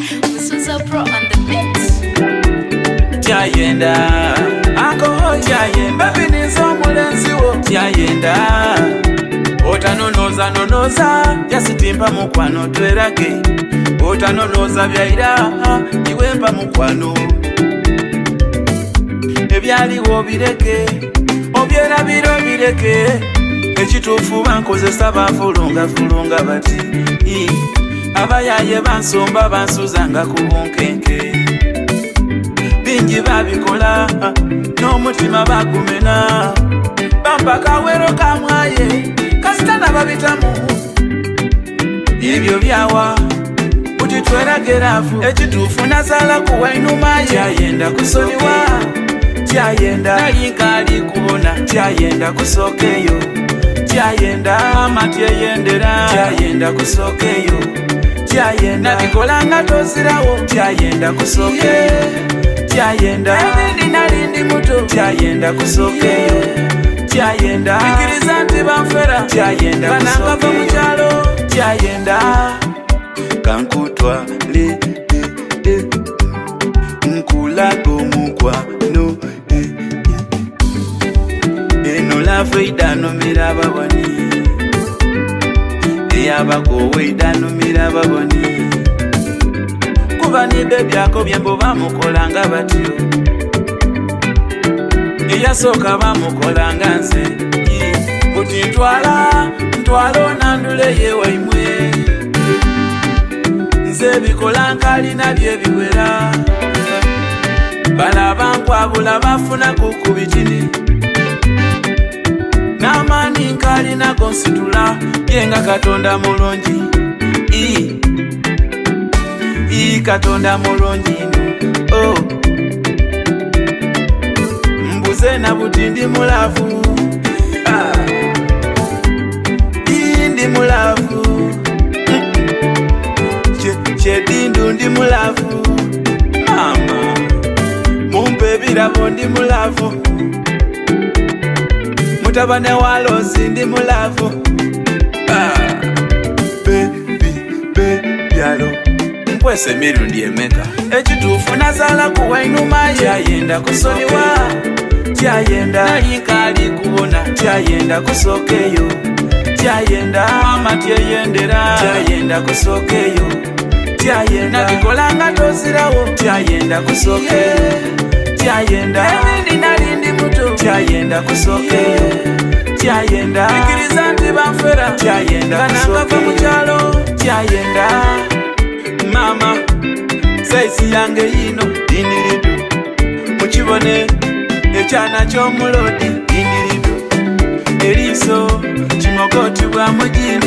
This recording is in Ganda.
Busoga Pro on the beat. Tyayenda, alcohol Tyayenda, baby nizo mulenzi wo Tyayenda. Otanonoza nonoza, yasitimba mukwano twerage. Otanonoza byaira, iwemba mukwano. Ebyaliwo bireke, obyerabiro bireke. Ekituufu bankozesa bafulunga bati. Abayaye bansomba bansuzanga ku bunkenke. Bingi babikola n'omutima bagumena. Bampa kawero kamwaye kasitana babitamu. Ebyo byawa uti tweragerafu. Ekituufu nazala kuwa inuma ye. Tyayenda kusoniwa, Tyayenda nalinkaali kubona. Tyayenda kusookeyo, Tyayenda amatyeyendera. Tyayenda kusookeyo, Tyayenda nabikolanga tozirawo. Tyayenda kusookeyo, Tyayenda ebindi nalindi muto. Tyayenda kusookeyo, Tyayenda bikiriza nti banfera. Tyayenda banangava mu kyalo. Tyayenda kankutwale nkulaga omukwano. Eno laavu eidanomera ababoni, eyabakoowa eidanomera ababoni. Kuba nibbe byako byembo bamukolanga batyo, eyasooka bamukolanga nze. Buti ntwala onandule yewaimwe. Nze bikola nkalina byebiwera. Balaba nkwabula bafuna kuku bitini. N'amaani nkalina gonsitula yenga Katonda mulungi. Katonda mulungi no. Mbuze na buti ndi mulavu. Ndi mulavu. Kyedindu ndi mulavu. Mama mumpe ebirabo ndi mulavu. Mutabane wa Lozi ndi mulavu. Byalo nkwese emirundi emeka. Ekituufu nazala kuwa inuma ye. Tyayenda kusoniwa, Tyayenda nalinkaali kubona. Tyayenda kusookeyo, Tyayenda amatyeyendera. Tyayenda kusookeyo, Tyayenda nabikolanga tozirawo. Tyayenda kusookeyo, Tyayenda ebindi nalindi muto. Tyayenda kusookeyo, Tyayenda bikiriza nti banfera. Tyayenda banangava mu kyalo. Tyayenda mama saisi yange yino diniridu. Mukibone ekyana ky'omulodi diniridu. Eriiso kimogotibwa mugini.